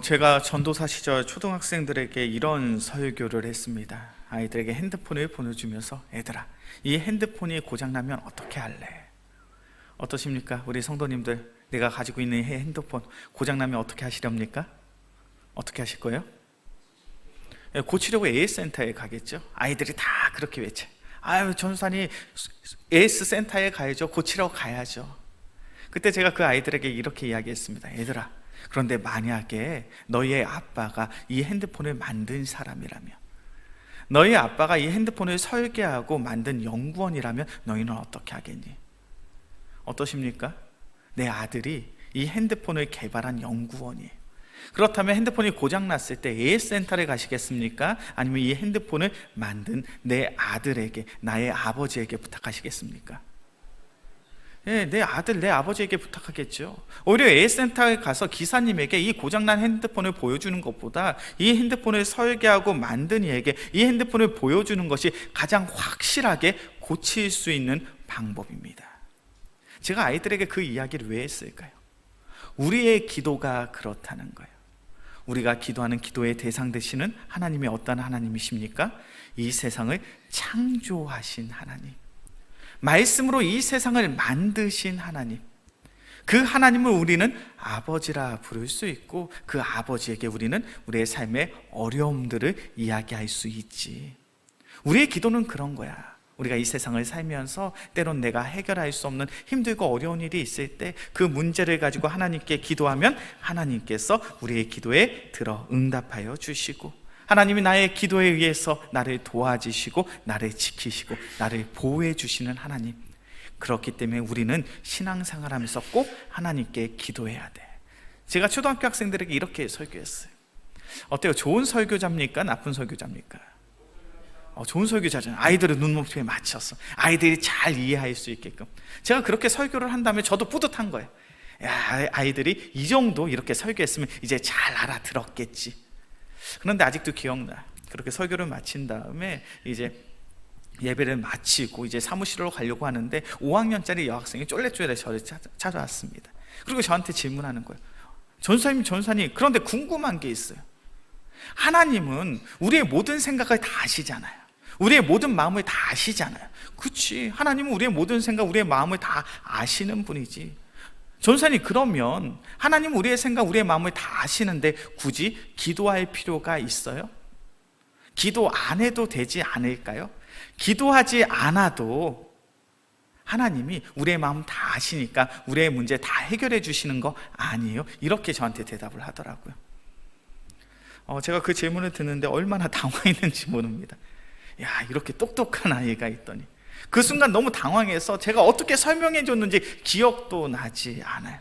제가 전도사 시절 초등학생들에게 이런 설교를 했습니다. 아이들에게 핸드폰을 보내주면서 얘들아, 이 핸드폰이 고장나면 어떻게 할래? 어떠십니까? 우리 성도님들, 내가 가지고 있는 이 핸드폰 고장나면 어떻게 하시렵니까? 어떻게 하실 거예요? 고치려고 AS센터에 가겠죠? 아이들이 다 그렇게 외쳐. 아유, 전도사님, AS센터에 가야죠. 고치러 가야죠. 그때 제가 그 아이들에게 이렇게 이야기했습니다. 얘들아, 그런데 만약에 너희의 아빠가 이 핸드폰을 만든 사람이라면, 너희 아빠가 이 핸드폰을 설계하고 만든 연구원이라면 너희는 어떻게 하겠니? 어떠십니까? 내 아들이 이 핸드폰을 개발한 연구원이에요. 그렇다면 핸드폰이 고장났을 때 AS센터에 가시겠습니까? 아니면 이 핸드폰을 만든 내 아들에게, 나의 아버지에게 부탁하시겠습니까? 내 아들, 내 아버지에게 부탁하겠죠. 오히려 AS센터에 가서 기사님에게 이 고장난 핸드폰을 보여주는 것보다 이 핸드폰을 설계하고 만든 이에게 이 핸드폰을 보여주는 것이 가장 확실하게 고칠 수 있는 방법입니다. 제가 아이들에게 그 이야기를 왜 했을까요? 우리의 기도가 그렇다는 거예요. 우리가 기도하는 기도의 대상 되시는 하나님이 어떤 하나님이십니까? 이 세상을 창조하신 하나님, 말씀으로 이 세상을 만드신 하나님, 그 하나님을 우리는 아버지라 부를 수 있고 그 아버지에게 우리는 우리의 삶의 어려움들을 이야기할 수 있지. 우리의 기도는 그런 거야. 우리가 이 세상을 살면서 때론 내가 해결할 수 없는 힘들고 어려운 일이 있을 때 그 문제를 가지고 하나님께 기도하면 하나님께서 우리의 기도에 들어 응답하여 주시고, 하나님이 나의 기도에 의해서 나를 도와주시고 나를 지키시고 나를 보호해 주시는 하나님. 그렇기 때문에 우리는 신앙생활하면서 꼭 하나님께 기도해야 돼. 제가 초등학교 학생들에게 이렇게 설교했어요. 어때요? 좋은 설교자입니까? 나쁜 설교자입니까? 좋은 설교자잖아요. 아이들의 눈높이에 맞춰서 아이들이 잘 이해할 수 있게끔 제가 그렇게 설교를 한다면 저도 뿌듯한 거예요. 야, 아이들이 이 정도 이렇게 설교했으면 이제 잘 알아들었겠지. 그런데 아직도 기억나. 그렇게 설교를 마친 다음에 이제 예배를 마치고 이제 사무실로 가려고 하는데 5학년짜리 여학생이 쫄래쫄래 저를 찾아왔습니다. 그리고 저한테 질문하는 거예요. 전사님, 그런데 궁금한 게 있어요. 하나님은 우리의 모든 생각을 다 아시잖아요. 우리의 모든 마음을 다 아시잖아요. 그치, 하나님은 우리의 모든 생각, 우리의 마음을 다 아시는 분이지. 전사님, 그러면 하나님은 우리의 생각, 우리의 마음을 다 아시는데 굳이 기도할 필요가 있어요? 기도 안 해도 되지 않을까요? 기도하지 않아도 하나님이 우리의 마음 다 아시니까 우리의 문제 다 해결해 주시는 거 아니에요? 이렇게 저한테 대답을 하더라고요. 제가 그 질문을 듣는데 얼마나 당황했는지 모릅니다. 야, 이렇게 똑똑한 아이가 있더니 그 순간 너무 당황해서 제가 어떻게 설명해 줬는지 기억도 나지 않아요.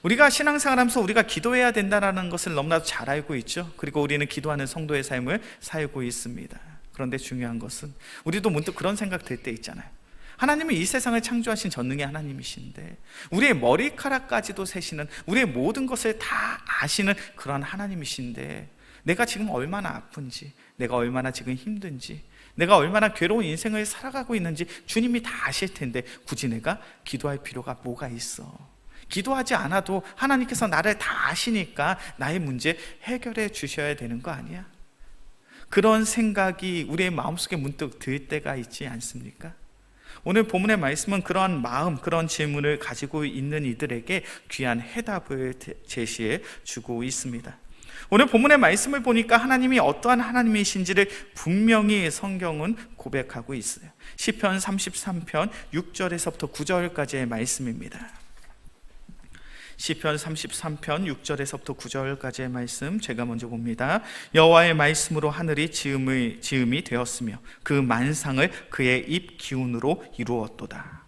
우리가 신앙생활하면서 우리가 기도해야 된다는 것을 너무나도 잘 알고 있죠. 그리고 우리는 기도하는 성도의 삶을 살고 있습니다. 그런데 중요한 것은 우리도 문득 그런 생각 들 때 있잖아요. 하나님은 이 세상을 창조하신 전능의 하나님이신데 우리의 머리카락까지도 세시는, 우리의 모든 것을 다 아시는 그런 하나님이신데 내가 지금 얼마나 아픈지, 내가 얼마나 지금 힘든지, 내가 얼마나 괴로운 인생을 살아가고 있는지 주님이 다 아실 텐데 굳이 내가 기도할 필요가 뭐가 있어? 기도하지 않아도 하나님께서 나를 다 아시니까 나의 문제 해결해 주셔야 되는 거 아니야? 그런 생각이 우리의 마음속에 문득 들 때가 있지 않습니까? 오늘 본문의 말씀은 그러한 마음, 그런 질문을 가지고 있는 이들에게 귀한 해답을 제시해 주고 있습니다. 오늘 본문의 말씀을 보니까 하나님이 어떠한 하나님이신지를 분명히 성경은 고백하고 있어요. 시편 33편 6절에서부터 9절까지의 말씀입니다. 시편 33편 6절에서부터 9절까지의 말씀 제가 먼저 봅니다. 여호와의 말씀으로 하늘이 지음이 되었으며 그 만상을 그의 입 기운으로 이루었도다.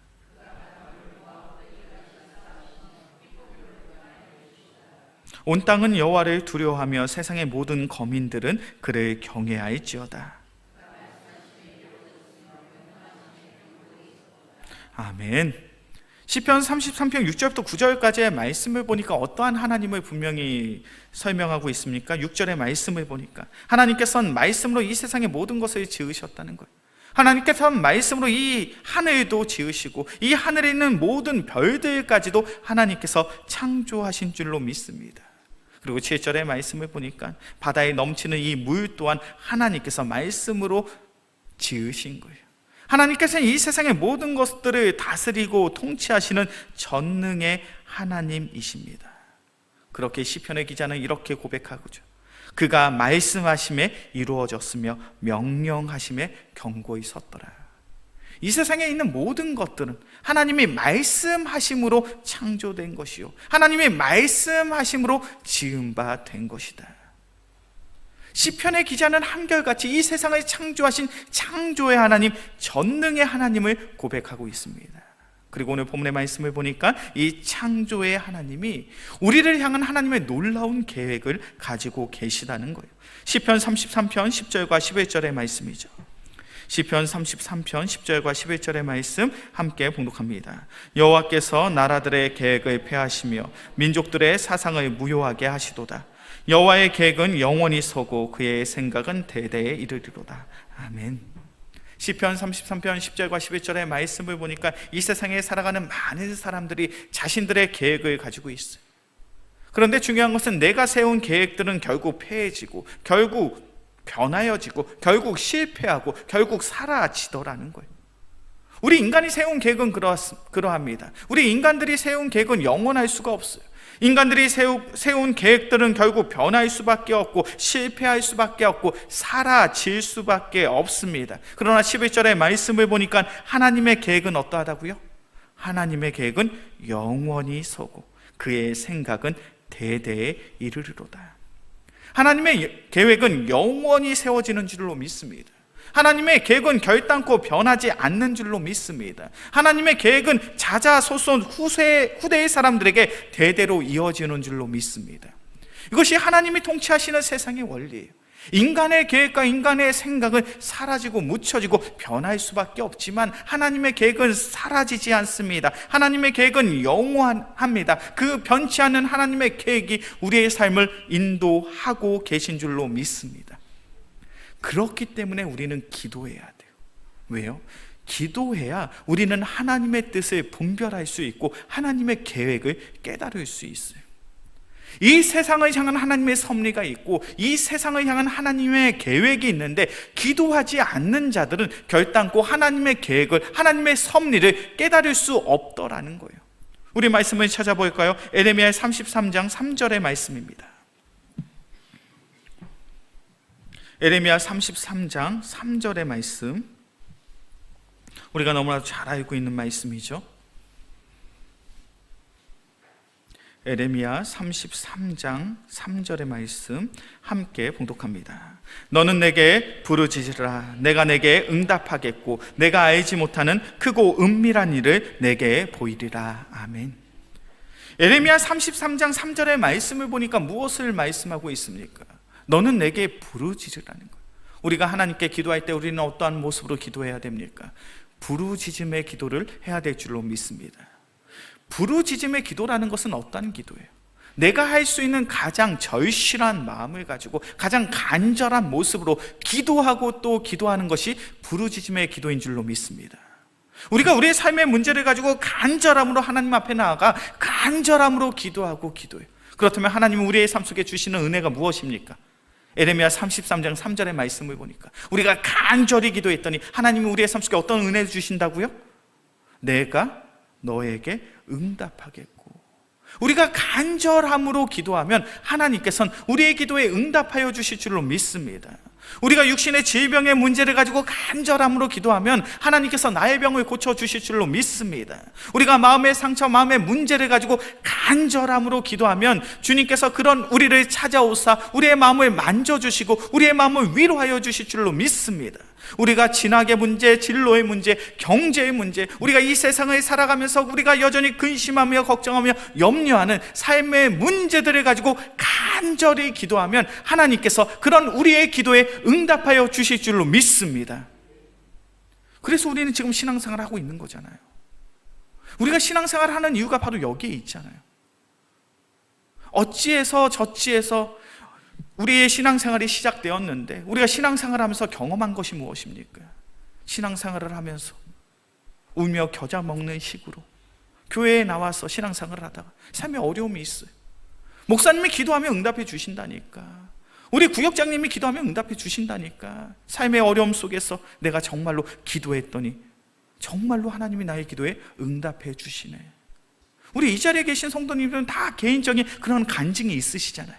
온 땅은 여호와를 두려워하며 세상의 모든 거민들은 그를 경외할지어다. 아멘. 시편 33편 6절부터 9절까지의 말씀을 보니까 어떠한 하나님을 분명히 설명하고 있습니까? 6절의 말씀을 보니까 하나님께서는 말씀으로 이 세상의 모든 것을 지으셨다는 거예요. 하나님께서는 말씀으로 이 하늘도 지으시고 이 하늘에 있는 모든 별들까지도 하나님께서 창조하신 줄로 믿습니다. 그리고 7절의 말씀을 보니까 바다에 넘치는 이 물 또한 하나님께서 말씀으로 지으신 거예요. 하나님께서는 이 세상의 모든 것들을 다스리고 통치하시는 전능의 하나님이십니다. 그렇게 시편의 기자는 이렇게 고백하고죠. 그가 말씀하심에 이루어졌으며 명령하심에 견고히 섰더라. 이 세상에 있는 모든 것들은 하나님이 말씀하심으로 창조된 것이요, 하나님이 말씀하심으로 지은 바 된 것이다. 시편의 기자는 한결같이 이 세상을 창조하신 창조의 하나님, 전능의 하나님을 고백하고 있습니다. 그리고 오늘 본문의 말씀을 보니까 이 창조의 하나님이 우리를 향한 하나님의 놀라운 계획을 가지고 계시다는 거예요. 시편 33편 10절과 11절의 말씀이죠. 시편 33편 10절과 11절의 말씀 함께 봉독합니다. 여호와께서 나라들의 계획을 폐하시며 민족들의 사상을 무효하게 하시도다. 여호와의 계획은 영원히 서고 그의 생각은 대대에 이르리로다. 아멘. 시편 33편 10절과 11절의 말씀을 보니까 이 세상에 살아가는 많은 사람들이 자신들의 계획을 가지고 있어요. 그런데 중요한 것은 내가 세운 계획들은 결국 폐해지고 결국 변하여지고 결국 실패하고 결국 사라지더라는 거예요. 우리 인간이 세운 계획은 그러합니다. 우리 인간들이 세운 계획은 영원할 수가 없어요. 인간들이 세운 계획들은 결국 변할 수밖에 없고 실패할 수밖에 없고 사라질 수밖에 없습니다. 그러나 11절의 말씀을 보니까 하나님의 계획은 어떠하다고요? 하나님의 계획은 영원히 서고 그의 생각은 대대에 이르리로다. 하나님의 계획은 영원히 세워지는 줄로 믿습니다. 하나님의 계획은 결단코 변하지 않는 줄로 믿습니다. 하나님의 계획은 자자손손 후대의 사람들에게 대대로 이어지는 줄로 믿습니다. 이것이 하나님이 통치하시는 세상의 원리예요. 인간의 계획과 인간의 생각은 사라지고 묻혀지고 변할 수밖에 없지만 하나님의 계획은 사라지지 않습니다. 하나님의 계획은 영원합니다. 그 변치 않는 하나님의 계획이 우리의 삶을 인도하고 계신 줄로 믿습니다. 그렇기 때문에 우리는 기도해야 돼요. 왜요? 기도해야 우리는 하나님의 뜻을 분별할 수 있고 하나님의 계획을 깨달을 수 있어요. 이 세상을 향한 하나님의 섭리가 있고 이 세상을 향한 하나님의 계획이 있는데 기도하지 않는 자들은 결단코 하나님의 계획을, 하나님의 섭리를 깨달을 수 없더라는 거예요. 우리 말씀을 찾아볼까요? 에레미야 33장 3절의 말씀입니다. 에레미야 33장 3절의 말씀, 우리가 너무나도 잘 알고 있는 말씀이죠. 에레미야 33장 3절의 말씀 함께 봉독합니다. 너는 내게 부르짖으라. 내가 내게 응답하겠고 내가 알지 못하는 크고 은밀한 일을 내게 보이리라. 아멘. 에레미야 33장 3절의 말씀을 보니까 무엇을 말씀하고 있습니까? 너는 내게 부르짖으라는 거예요. 우리가 하나님께 기도할 때 우리는 어떠한 모습으로 기도해야 됩니까? 부르짖음의 기도를 해야 될 줄로 믿습니다. 부르짖음의 기도라는 것은 어떠한 기도예요? 내가 할 수 있는 가장 절실한 마음을 가지고 가장 간절한 모습으로 기도하고 또 기도하는 것이 부르짖음의 기도인 줄로 믿습니다. 우리가 우리의 삶의 문제를 가지고 간절함으로 하나님 앞에 나아가 간절함으로 기도하고 기도해요. 그렇다면 하나님은 우리의 삶 속에 주시는 은혜가 무엇입니까? 에레미야 33장 3절의 말씀을 보니까 우리가 간절히 기도했더니 하나님은 우리의 삶 속에 어떤 은혜를 주신다고요? 내가 너에게 응답하겠고. 우리가 간절함으로 기도하면 하나님께서는 우리의 기도에 응답하여 주실 줄로 믿습니다. 우리가 육신의 질병의 문제를 가지고 간절함으로 기도하면 하나님께서 나의 병을 고쳐주실 줄로 믿습니다. 우리가 마음의 상처, 마음의 문제를 가지고 간절함으로 기도하면 주님께서 그런 우리를 찾아오사 우리의 마음을 만져주시고 우리의 마음을 위로하여 주실 줄로 믿습니다. 우리가 진학의 문제, 진로의 문제, 경제의 문제, 우리가 이 세상을 살아가면서 우리가 여전히 근심하며 걱정하며 염려하는 삶의 문제들을 가지고 간절히 기도하면 하나님께서 그런 우리의 기도에 응답하여 주실 줄로 믿습니다. 그래서 우리는 지금 신앙생활을 하고 있는 거잖아요. 우리가 신앙생활을 하는 이유가 바로 여기에 있잖아요. 어찌해서 저찌해서 우리의 신앙생활이 시작되었는데 우리가 신앙생활을 하면서 경험한 것이 무엇입니까? 신앙생활을 하면서 울며 겨자 먹는 식으로 교회에 나와서 신앙생활을 하다가 삶에 어려움이 있어요. 목사님이 기도하면 응답해 주신다니까. 우리 구역장님이 기도하면 응답해 주신다니까. 삶의 어려움 속에서 내가 정말로 기도했더니 정말로 하나님이 나의 기도에 응답해 주시네. 우리 이 자리에 계신 성도님들은 다 개인적인 그런 간증이 있으시잖아요.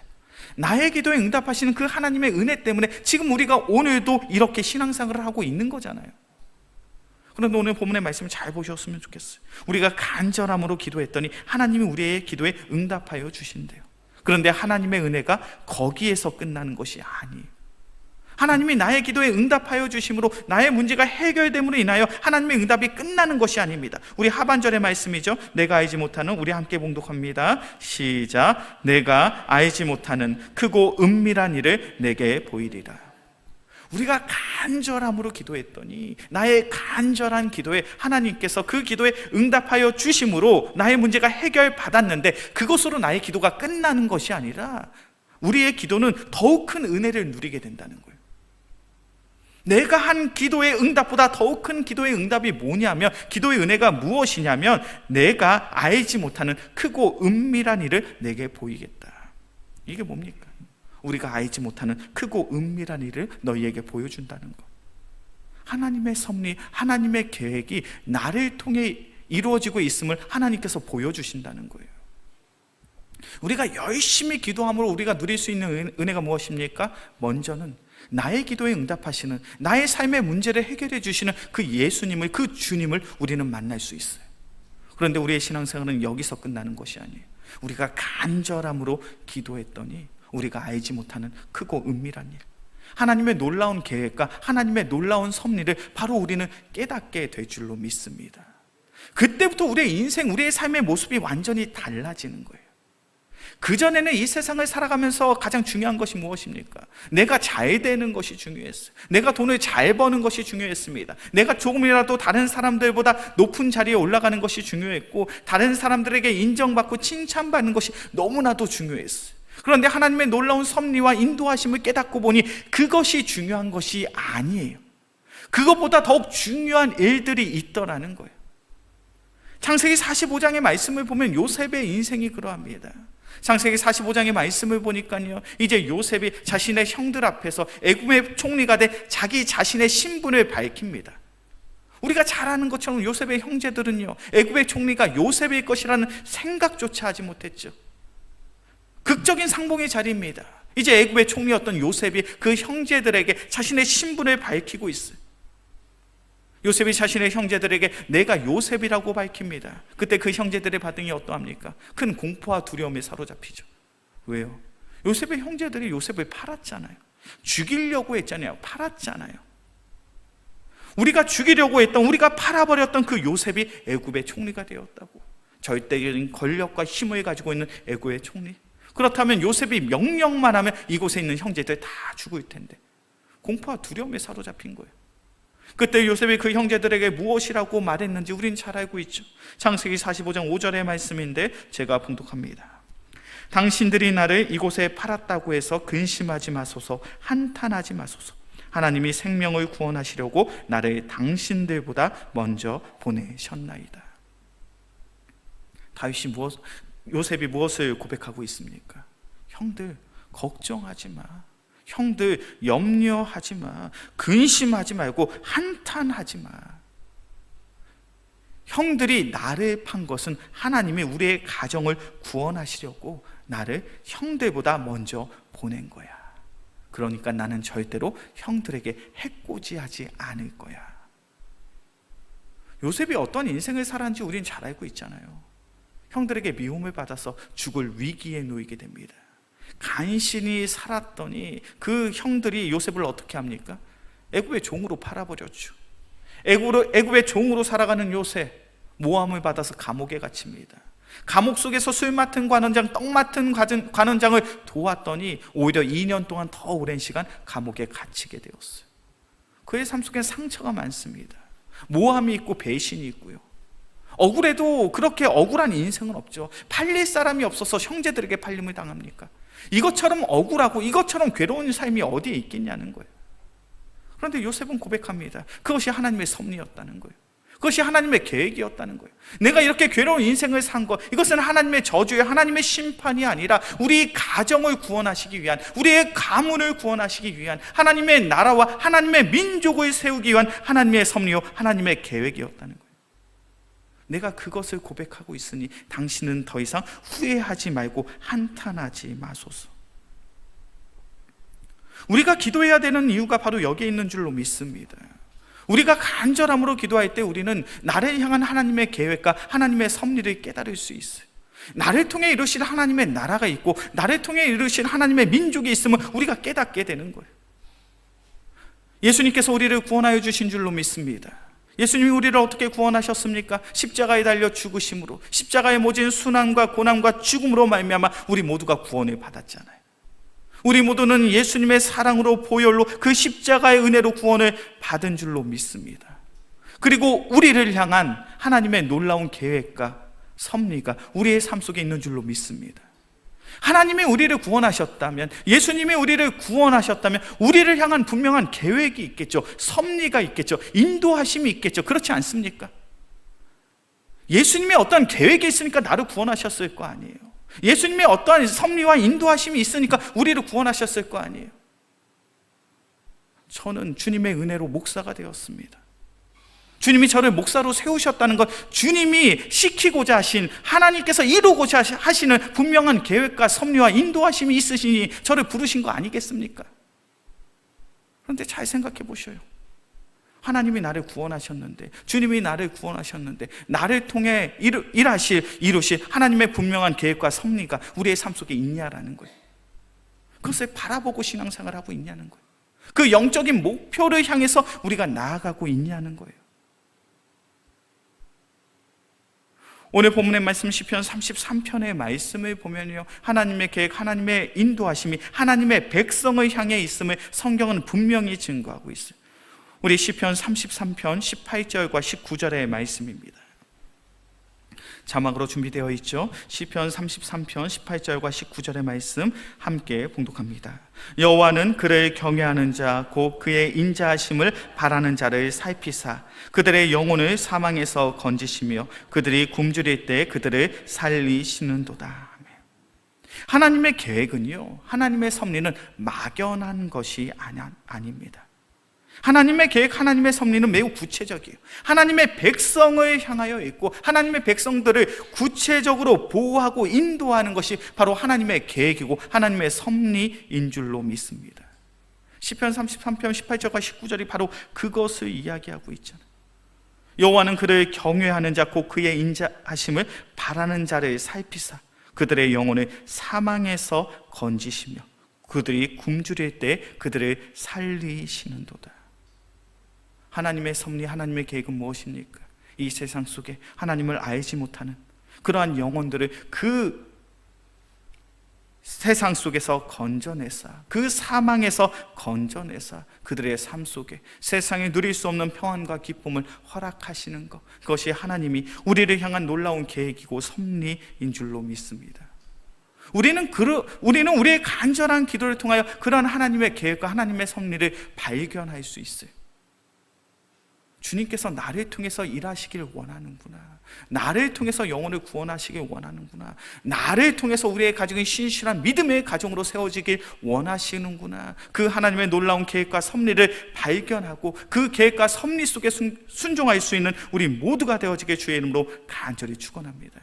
나의 기도에 응답하시는 그 하나님의 은혜 때문에 지금 우리가 오늘도 이렇게 신앙생활을 하고 있는 거잖아요. 그런데 오늘 본문의 말씀을 잘 보셨으면 좋겠어요. 우리가 간절함으로 기도했더니 하나님이 우리의 기도에 응답하여 주신대요. 그런데 하나님의 은혜가 거기에서 끝나는 것이 아니에요. 하나님이 나의 기도에 응답하여 주심으로 나의 문제가 해결됨으로 인하여 하나님의 응답이 끝나는 것이 아닙니다. 우리 하반절의 말씀이죠. 내가 알지 못하는, 우리 함께 봉독합니다. 시작. 내가 알지 못하는 크고 은밀한 일을 내게 보이리라. 우리가 간절함으로 기도했더니 나의 간절한 기도에 하나님께서 그 기도에 응답하여 주심으로 나의 문제가 해결받았는데, 그것으로 나의 기도가 끝나는 것이 아니라 우리의 기도는 더욱 큰 은혜를 누리게 된다는 거예요. 내가 한 기도의 응답보다 더욱 큰 기도의 응답이 뭐냐면, 기도의 은혜가 무엇이냐면, 내가 알지 못하는 크고 은밀한 일을 내게 보이겠다. 이게 뭡니까? 우리가 알지 못하는 크고 은밀한 일을 너희에게 보여준다는 것. 하나님의 섭리, 하나님의 계획이 나를 통해 이루어지고 있음을 하나님께서 보여주신다는 거예요. 우리가 열심히 기도함으로 우리가 누릴 수 있는 은혜가 무엇입니까? 먼저는 나의 기도에 응답하시는, 나의 삶의 문제를 해결해 주시는 그 예수님을, 그 주님을 우리는 만날 수 있어요. 그런데 우리의 신앙생활은 여기서 끝나는 것이 아니에요. 우리가 간절함으로 기도했더니 우리가 알지 못하는 크고 은밀한 일, 하나님의 놀라운 계획과 하나님의 놀라운 섭리를 바로 우리는 깨닫게 될 줄로 믿습니다. 그때부터 우리의 인생, 우리의 삶의 모습이 완전히 달라지는 거예요. 그전에는 이 세상을 살아가면서 가장 중요한 것이 무엇입니까? 내가 잘 되는 것이 중요했어요. 내가 돈을 잘 버는 것이 중요했습니다. 내가 조금이라도 다른 사람들보다 높은 자리에 올라가는 것이 중요했고, 다른 사람들에게 인정받고 칭찬받는 것이 너무나도 중요했어요. 그런데 하나님의 놀라운 섭리와 인도하심을 깨닫고 보니 그것이 중요한 것이 아니에요. 그것보다 더욱 중요한 일들이 있더라는 거예요. 창세기 45장의 말씀을 보면 요셉의 인생이 그러합니다. 창세기 45장의 말씀을 보니까요, 이제 요셉이 자신의 형들 앞에서 애굽의 총리가 돼 자기 자신의 신분을 밝힙니다. 우리가 잘 아는 것처럼 요셉의 형제들은요, 애굽의 총리가 요셉일 것이라는 생각조차 하지 못했죠. 극적인 상봉의 자리입니다. 이제 애굽의 총리였던 요셉이 그 형제들에게 자신의 신분을 밝히고 있어요. 요셉이 자신의 형제들에게 내가 요셉이라고 밝힙니다. 그때 그 형제들의 반응이 어떠합니까? 큰 공포와 두려움에 사로잡히죠. 왜요? 요셉의 형제들이 요셉을 팔았잖아요. 죽이려고 했잖아요. 팔았잖아요. 우리가 죽이려고 했던, 우리가 팔아버렸던 그 요셉이 애굽의 총리가 되었다고. 절대적인 권력과 힘을 가지고 있는 애굽의 총리. 그렇다면 요셉이 명령만 하면 이곳에 있는 형제들 다 죽을 텐데, 공포와 두려움에 사로잡힌 거예요. 그때 요셉이 그 형제들에게 무엇이라고 말했는지 우리는 잘 알고 있죠. 창세기 45장 5절의 말씀인데 제가 봉독합니다. 당신들이 나를 이곳에 팔았다고 해서 근심하지 마소서, 한탄하지 마소서. 하나님이 생명을 구원하시려고 나를 당신들보다 먼저 보내셨나이다. 요셉이 무엇을 고백하고 있습니까? 형들 걱정하지 마. 형들 염려하지 마. 근심하지 말고 한탄하지 마. 형들이 나를 판 것은 하나님이 우리의 가정을 구원하시려고 나를 형들보다 먼저 보낸 거야. 그러니까 나는 절대로 형들에게 해코지하지 않을 거야. 요셉이 어떤 인생을 살았는지 우리는 잘 알고 있잖아요. 형들에게 미움을 받아서 죽을 위기에 놓이게 됩니다. 간신히 살았더니 그 형들이 요셉을 어떻게 합니까? 애굽의 종으로 팔아버렸죠. 애굽의 종으로 살아가는 요셉, 모함을 받아서 감옥에 갇힙니다. 감옥 속에서 술 맡은 관원장, 떡 맡은 관원장을 도왔더니 오히려 2년 동안 더 오랜 시간 감옥에 갇히게 되었어요. 그의 삶 속에 상처가 많습니다. 모함이 있고 배신이 있고요. 억울해도 그렇게 억울한 인생은 없죠. 팔릴 사람이 없어서 형제들에게 팔림을 당합니까? 이것처럼 억울하고 이것처럼 괴로운 삶이 어디에 있겠냐는 거예요. 그런데 요셉은 고백합니다. 그것이 하나님의 섭리였다는 거예요. 그것이 하나님의 계획이었다는 거예요. 내가 이렇게 괴로운 인생을 산 것, 이것은 하나님의 저주에 하나님의 심판이 아니라 우리 가정을 구원하시기 위한, 우리의 가문을 구원하시기 위한, 하나님의 나라와 하나님의 민족을 세우기 위한 하나님의 섭리요 하나님의 계획이었다는 거예요. 내가 그것을 고백하고 있으니 당신은 더 이상 후회하지 말고 한탄하지 마소서. 우리가 기도해야 되는 이유가 바로 여기에 있는 줄로 믿습니다. 우리가 간절함으로 기도할 때 우리는 나를 향한 하나님의 계획과 하나님의 섭리를 깨달을 수 있어요. 나를 통해 이루실 하나님의 나라가 있고 나를 통해 이루실 하나님의 민족이 있음을 우리가 깨닫게 되는 거예요. 예수님께서 우리를 구원하여 주신 줄로 믿습니다. 예수님이 우리를 어떻게 구원하셨습니까? 십자가에 달려 죽으심으로, 십자가에 모진 순환과 고난과 죽음으로 말미암아 우리 모두가 구원을 받았잖아요. 우리 모두는 예수님의 사랑으로 보혈로 그 십자가의 은혜로 구원을 받은 줄로 믿습니다. 그리고 우리를 향한 하나님의 놀라운 계획과 섭리가 우리의 삶 속에 있는 줄로 믿습니다. 하나님이 우리를 구원하셨다면, 예수님이 우리를 구원하셨다면 우리를 향한 분명한 계획이 있겠죠. 섭리가 있겠죠. 인도하심이 있겠죠. 그렇지 않습니까? 예수님이 어떤 계획이 있으니까 나를 구원하셨을 거 아니에요. 예수님의 어떠한 섭리와 인도하심이 있으니까 우리를 구원하셨을 거 아니에요. 저는 주님의 은혜로 목사가 되었습니다. 주님이 저를 목사로 세우셨다는 것, 주님이 시키고자 하신, 하나님께서 이루고자 하시는 분명한 계획과 섭리와 인도하심이 있으시니 저를 부르신 거 아니겠습니까? 그런데 잘 생각해 보셔요. 하나님이 나를 구원하셨는데, 주님이 나를 구원하셨는데, 나를 통해 이루실 하나님의 분명한 계획과 섭리가 우리의 삶 속에 있냐라는 거예요. 그것을 바라보고 신앙생활을 하고 있냐는 거예요. 그 영적인 목표를 향해서 우리가 나아가고 있냐는 거예요. 오늘 본문의 말씀 시편 33편의 말씀을 보면요, 하나님의 계획, 하나님의 인도하심이 하나님의 백성을 향해 있음을 성경은 분명히 증거하고 있어요. 우리 시편 33편 18절과 19절의 말씀입니다. 자막으로 준비되어 있죠. 시편 33편 18절과 19절의 말씀 함께 봉독합니다. 여호와는 그를 경외하는 자 곧 그의 인자하심을 바라는 자를 살피사 그들의 영혼을 사망에서 건지시며 그들이 굶주릴 때 그들을 살리시는도다. 하나님의 계획은요, 하나님의 섭리는 막연한 것이 아닙니다. 하나님의 계획, 하나님의 섭리는 매우 구체적이에요. 하나님의 백성을 향하여 있고 하나님의 백성들을 구체적으로 보호하고 인도하는 것이 바로 하나님의 계획이고 하나님의 섭리인 줄로 믿습니다. 시편 33편 18절과 19절이 바로 그것을 이야기하고 있잖아요. 여호와는 그를 경외하는 자 곧 그의 인자하심을 바라는 자를 살피사 그들의 영혼을 사망에서 건지시며 그들이 굶주릴 때 그들을 살리시는도다. 하나님의 섭리, 하나님의 계획은 무엇입니까? 이 세상 속에 하나님을 알지 못하는 그러한 영혼들을 그 세상 속에서 건져내사, 그 사망에서 건져내사 그들의 삶 속에 세상에 누릴 수 없는 평안과 기쁨을 허락하시는 것, 그것이 하나님이 우리를 향한 놀라운 계획이고 섭리인 줄로 믿습니다. 우리는 우리의 간절한 기도를 통하여 그런 하나님의 계획과 하나님의 섭리를 발견할 수 있어요. 주님께서 나를 통해서 일하시길 원하는구나. 나를 통해서 영혼을 구원하시길 원하는구나. 나를 통해서 우리의 가정이 신실한 믿음의 가정으로 세워지길 원하시는구나. 그 하나님의 놀라운 계획과 섭리를 발견하고 그 계획과 섭리 속에 순종할 수 있는 우리 모두가 되어지게 주의 이름으로 간절히 축원합니다.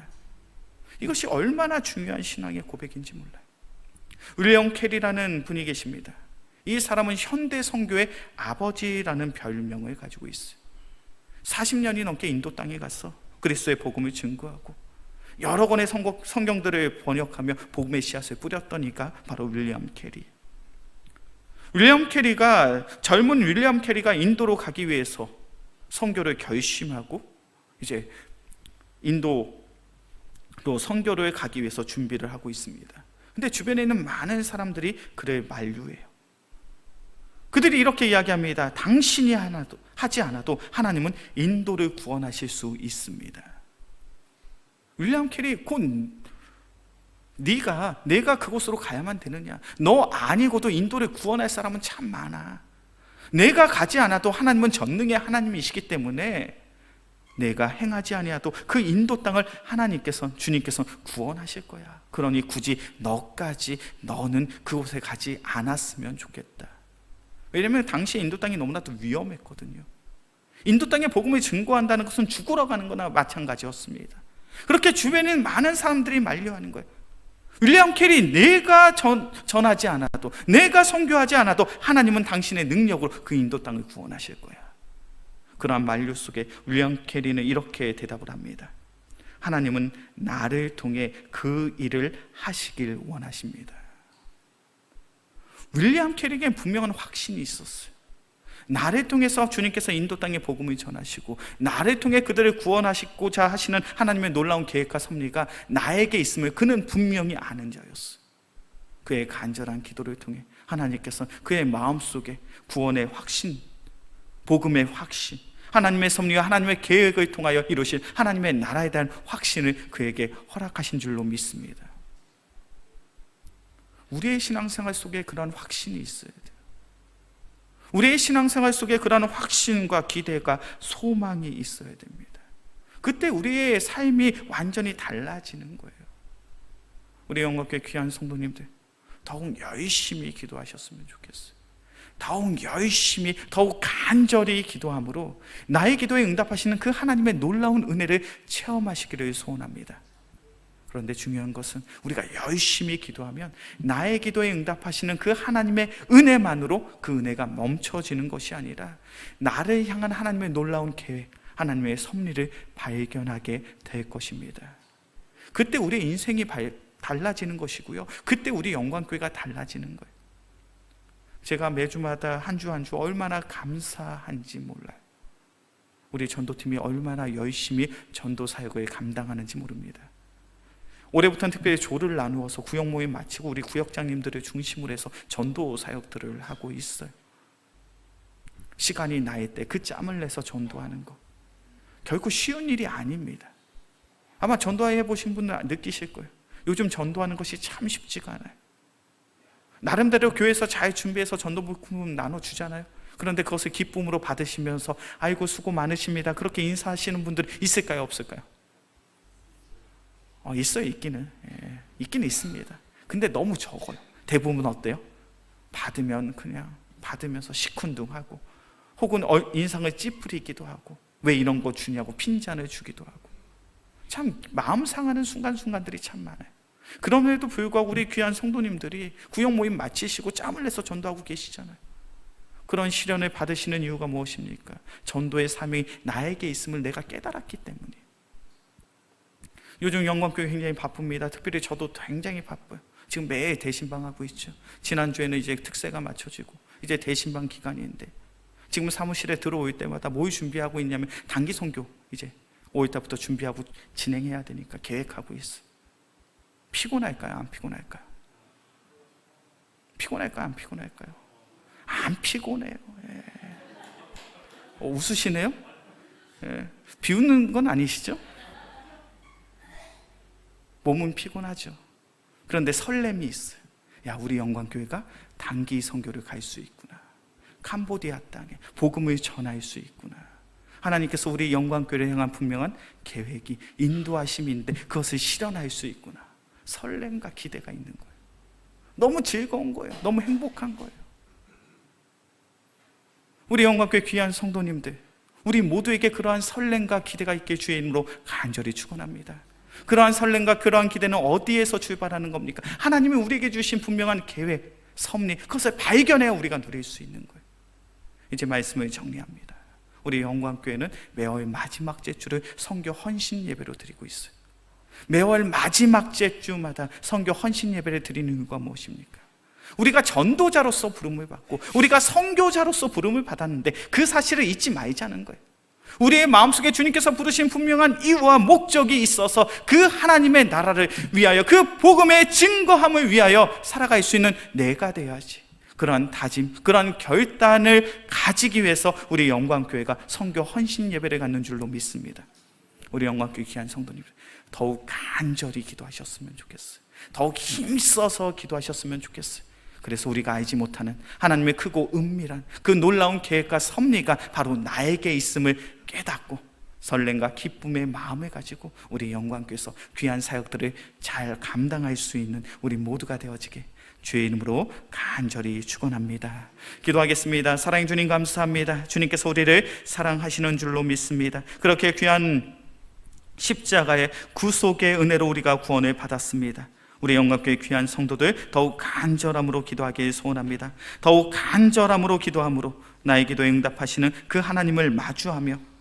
이것이 얼마나 중요한 신앙의 고백인지 몰라요. 윌리엄 캐리라는 분이 계십니다. 이 사람은 현대 선교의 아버지라는 별명을 가지고 있어요. 40년이 넘게 인도 땅에 가서 그리스도의 복음을 증거하고 여러 권의 성경들을 번역하며 복음의 씨앗을 뿌렸던 이가 바로 윌리엄 캐리. 젊은 윌리엄 캐리가 인도로 가기 위해서 선교를 결심하고 이제 인도로 선교를 가기 위해서 준비를 하고 있습니다. 근데 주변에 있는 많은 사람들이 그를 만류해요. 그들이 이렇게 이야기합니다. 당신이 하지 않아도 하나님은 인도를 구원하실 수 있습니다. 윌리엄 캐리, 곧 내가 그곳으로 가야만 되느냐? 너 아니고도 인도를 구원할 사람은 참 많아. 내가 가지 않아도 하나님은 전능의 하나님이시기 때문에 내가 행하지 아니하도 그 인도 땅을 주님께서 구원하실 거야. 그러니 굳이 너는 그곳에 가지 않았으면 좋겠다. 왜냐하면 당시 인도 땅이 너무나도 위험했거든요. 인도 땅에 복음을 증거한다는 것은 죽으러 가는 거나 마찬가지였습니다. 그렇게 주변에 많은 사람들이 만류하는 거예요. 윌리엄 캐리, 내가 전하지 않아도, 내가 선교하지 않아도 하나님은 당신의 능력으로 그 인도 땅을 구원하실 거야. 그러한 만류 속에 윌리엄 캐리는 이렇게 대답을 합니다. 하나님은 나를 통해 그 일을 하시길 원하십니다. 윌리엄 캐리에게 분명한 확신이 있었어요. 나를 통해서 주님께서 인도 땅에 복음을 전하시고 나를 통해 그들을 구원하시고자 하시는 하나님의 놀라운 계획과 섭리가 나에게 있음을 그는 분명히 아는 자였어요. 그의 간절한 기도를 통해 하나님께서 그의 마음속에 구원의 확신, 복음의 확신, 하나님의 섭리와 하나님의 계획을 통하여 이루실 하나님의 나라에 대한 확신을 그에게 허락하신 줄로 믿습니다. 우리의 신앙생활 속에 그런 확신이 있어야 돼요. 우리의 신앙생활 속에 그런 확신과 기대가, 소망이 있어야 됩니다. 그때 우리의 삶이 완전히 달라지는 거예요. 우리 영광교회 귀한 성도님들, 더욱 열심히 기도하셨으면 좋겠어요. 더욱 열심히, 더욱 간절히 기도함으로 나의 기도에 응답하시는 그 하나님의 놀라운 은혜를 체험하시기를 소원합니다. 그런데 중요한 것은 우리가 열심히 기도하면 나의 기도에 응답하시는 그 하나님의 은혜만으로 그 은혜가 멈춰지는 것이 아니라 나를 향한 하나님의 놀라운 계획, 하나님의 섭리를 발견하게 될 것입니다. 그때 우리 인생이 달라지는 것이고요, 그때 우리 영광교회가 달라지는 거예요. 제가 매주마다 한 주 한 주 얼마나 감사한지 몰라요. 우리 전도팀이 얼마나 열심히 전도 사역을 감당하는지 모릅니다. 올해부터는 특별히 조를 나누어서 구역 모임 마치고 우리 구역장님들을 중심으로 해서 전도 사역들을 하고 있어요. 시간이 나의 때 그 짬을 내서 전도하는 거 결코 쉬운 일이 아닙니다. 아마 전도해 보신 분들 느끼실 거예요. 요즘 전도하는 것이 참 쉽지가 않아요. 나름대로 교회에서 잘 준비해서 전도 부품 나눠주잖아요. 그런데 그것을 기쁨으로 받으시면서 아이고 수고 많으십니다, 그렇게 인사하시는 분들 있을까요, 없을까요? 있어요. 있기는 있기는 있습니다. 근데 너무 적어요. 대부분 어때요? 받으면 그냥 받으면서 시큰둥하고, 혹은 인상을 찌푸리기도 하고, 왜 이런 거 주냐고 핀잔을 주기도 하고, 참 마음 상하는 순간순간들이 참 많아요. 그럼에도 불구하고 우리 귀한 성도님들이 구역 모임 마치시고 짬을 내서 전도하고 계시잖아요. 그런 시련을 받으시는 이유가 무엇입니까? 전도의 삶이 나에게 있음을 내가 깨달았기 때문이에요. 요즘 영광교회 굉장히 바쁩니다. 특별히 저도 굉장히 바빠요. 지금 매일 대신방하고 있죠. 지난주에는 이제 특세가 맞춰지고 이제 대신방 기간인데, 지금 사무실에 들어올 때마다 뭘 준비하고 있냐면 단기 선교 이제 5월달부터 준비하고 진행해야 되니까 계획하고 있어요. 피곤할까요? 안 피곤할까요? 피곤할까요? 안 피곤할까요? 안 피곤해요. 웃으시네요? 비웃는 건 아니시죠? 몸은 피곤하죠. 그런데 설렘이 있어요. 야, 우리 영광교회가 단기 선교를 갈 수 있구나. 캄보디아 땅에 복음을 전할 수 있구나. 하나님께서 우리 영광교회를 향한 분명한 계획이, 인도하심인데 그것을 실현할 수 있구나. 설렘과 기대가 있는 거예요. 너무 즐거운 거예요. 너무 행복한 거예요. 우리 영광교회 귀한 성도님들, 우리 모두에게 그러한 설렘과 기대가 있게 주의 이름으로 간절히 축원합니다. 그러한 설렘과 그러한 기대는 어디에서 출발하는 겁니까? 하나님이 우리에게 주신 분명한 계획, 섭리, 그것을 발견해야 우리가 누릴 수 있는 거예요. 이제 말씀을 정리합니다. 우리 영광교회는 매월 마지막 제주를 선교 헌신 예배로 드리고 있어요. 매월 마지막 제주마다 선교 헌신 예배를 드리는 이유가 무엇입니까? 우리가 전도자로서 부름을 받고 우리가 선교자로서 부름을 받았는데 그 사실을 잊지 말자는 거예요. 우리의 마음속에 주님께서 부르신 분명한 이유와 목적이 있어서 그 하나님의 나라를 위하여, 그 복음의 증거함을 위하여 살아갈 수 있는 내가 돼야지. 그러한 다짐, 그러한 결단을 가지기 위해서 우리 영광교회가 선교 헌신 예배를 갖는 줄로 믿습니다. 우리 영광교회 귀한 성도님들, 더욱 간절히 기도하셨으면 좋겠어요. 더욱 힘써서 기도하셨으면 좋겠어요. 그래서 우리가 알지 못하는 하나님의 크고 은밀한 그 놀라운 계획과 섭리가 바로 나에게 있음을 깨닫고 설렘과 기쁨의 마음을 가지고 우리 영광교회에서 귀한 사역들을 잘 감당할 수 있는 우리 모두가 되어지게 주의 이름으로 간절히 축원합니다. 기도하겠습니다. 사랑의 주님 감사합니다. 주님께서 우리를 사랑하시는 줄로 믿습니다. 그렇게 귀한 십자가의 구속의 은혜로 우리가 구원을 받았습니다. 우리 영광교회 귀한 성도들 더욱 간절함으로 기도하길 소원합니다. 더욱 간절함으로 기도함으로 나의 기도에 응답하시는 그 하나님을 마주하며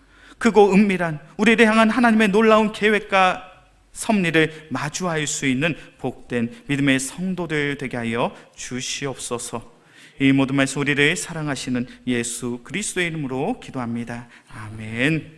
크고 은밀한 우리를 향한 하나님의 놀라운 계획과 섭리를 마주할 수 있는 복된 믿음의 성도들 되게 하여 주시옵소서. 이 모든 말씀 우리를 사랑하시는 예수 그리스도의 이름으로 기도합니다. 아멘.